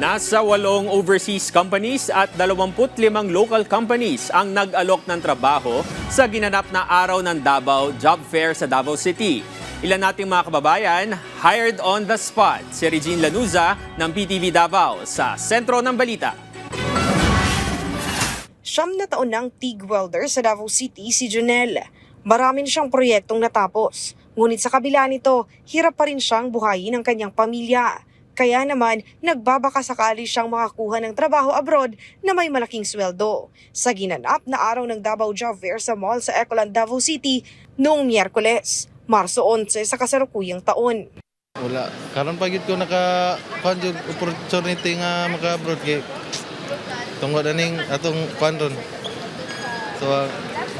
Nasa 8 overseas companies at 25 local companies ang nag-alok ng trabaho sa ginanap na araw ng Davao Job Fair sa Davao City. Ilan nating mga kababayan hired on the spot. Si Regine Lanuza ng PTV Davao sa sentro ng balita. 9 na taon ng TIG welder sa Davao City si Jonel. Marami na siyang proyektong natapos. Ngunit sa kabila nito, hirap pa rin siyang buhayin ang kanyang pamilya. Kaya naman, nagbabaka sakali siyang makakuha ng trabaho abroad na may malaking sweldo. Sa ginanap na araw ng Davao Job Fair sa mall sa Ecoland, Davao City noong Miyerkules, Marso 11 sa kasalukuyang taon. Wala. Karon pagit ko naka-conjug opportunity nga maka-abroad kay tungod aning atong kwanron. So,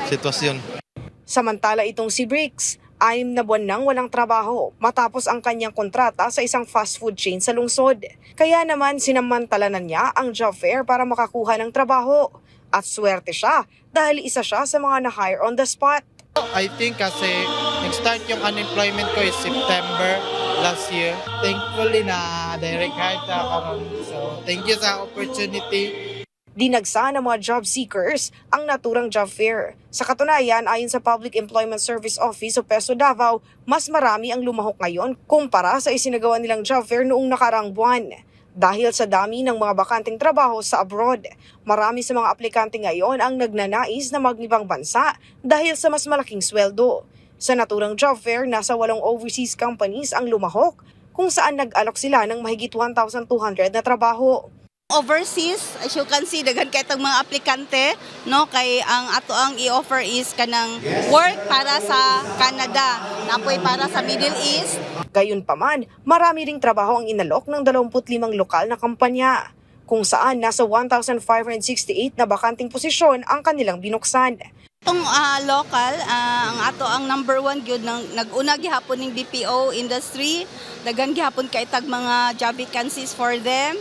sitwasyon. Samantala itong si Bricks, 6 na buwan nang walang trabaho matapos ang kanyang kontrata sa isang fast food chain sa lungsod. Kaya naman sinamantalanan niya ang job fair para makakuha ng trabaho. At swerte siya dahil isa siya sa mga na-hire on the spot. I think kasi nag-start yung unemployment ko is September last year. Thankfully na direct hire ta karon. So thank you sa opportunity. Dinagsa ng mga job seekers ang naturang job fair. Sa katunayan, ayon sa Public Employment Service Office o PESO Davao, mas marami ang lumahok ngayon kumpara sa isinagawa nilang job fair noong nakaraang buwan. Dahil sa dami ng mga bakanteng trabaho sa abroad, marami sa mga aplikante ngayon ang nagnanais na maglibang bansa dahil sa mas malaking sweldo. Sa naturang job fair, nasa 8 overseas companies ang lumahok kung saan nag-alok sila ng mahigit 1,200 na trabaho. Overseas, as you can see, daghan kay tag mga aplikante, no, kay ang i-offer is kanang work para sa Canada, napoy para sa Middle East. Gayunpaman, marami ring trabaho ang inalok ng 25 lokal na kampanya, kung saan nasa 1,568 na bakanting posisyon ang kanilang binuksan. Itong local, ang number 1 gyud nag-una gihapon ning BPO industry, daghan gihapon kay tag mga job vacancies for them.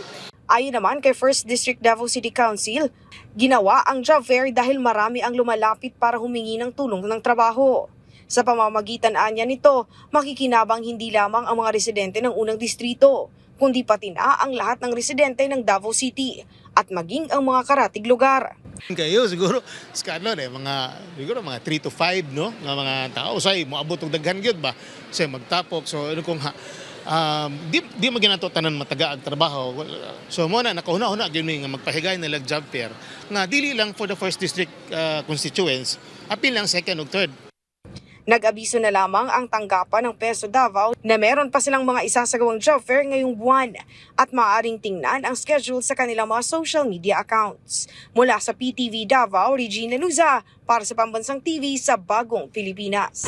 Ayon naman kay First District Davao City Council, ginawa ang job fair dahil marami ang lumalapit para humingi ng tulong ng trabaho. Sa pamamagitan anya nito, makikinabang hindi lamang ang mga residente ng unang distrito, kundi pati na ang lahat ng residente ng Davao City at maging ang mga karatig lugar. Kayo siguro skano mga 3 to 5 no nga mga tao say moabot og daghan gyud ba say magtapok so ano kung di maginato tanan mataga ang trabaho so mo na nakahuna-huna gyud nga magpahigay nila job fair nga dili lang for the first district constituents apil lang second ug third. Nag-abiso na lamang ang tanggapan ng PESO Davao na meron pa silang mga isasagawang job fair ngayong buwan at maaaring tingnan ang schedule sa kanilang mga social media accounts. Mula sa PTV Davao, Regine Lanuza para sa Pambansang TV sa Bagong Pilipinas.